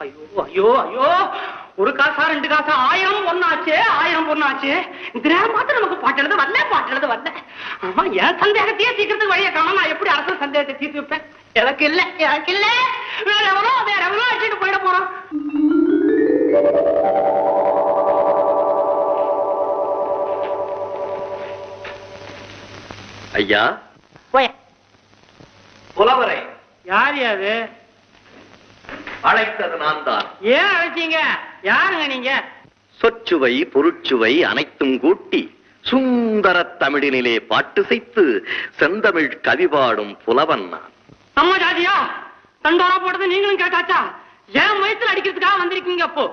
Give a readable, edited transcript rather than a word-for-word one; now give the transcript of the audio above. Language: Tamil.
ஐயோ ஐயோ ஐயோ, ஒரு காசா 2 காசா 1000 பொண்ணாச்சு, 1000 பொண்ணாச்சு. இந்த நேரம் பார்த்து நமக்கு பாட்டு எழுத வரல. ஆமா, என் சந்தேகத்தையே சீக்கிரத்துக்கு வழியை காணும். நான் எப்படி அரசு சந்தேகத்தை தீர்த்து வைப்பேன்? எனக்கு இல்ல. வேற எவனோ வச்சுட்டு போயிட போறோம். ஐயா போய் புலவரை. யார் அது? அழைத்தது நான் தான். ஏன் அழைச்சீங்க? யாருங்க நீங்க? சொற்சுவை பொருட்சுவை அனைத்தும் கூட்டி சுந்தர தமிழினிலே பாட்டு செய்து செந்தமிழ் கவி பாடும் புலவன் நான். அம்மா ஜாதியா, தண்டோரா போட்டது நீங்களும் கேட்டாச்சா? ஏன் வயிற்றுல அடிக்கிறதுக்காக வந்திருக்கீங்க? அப்போ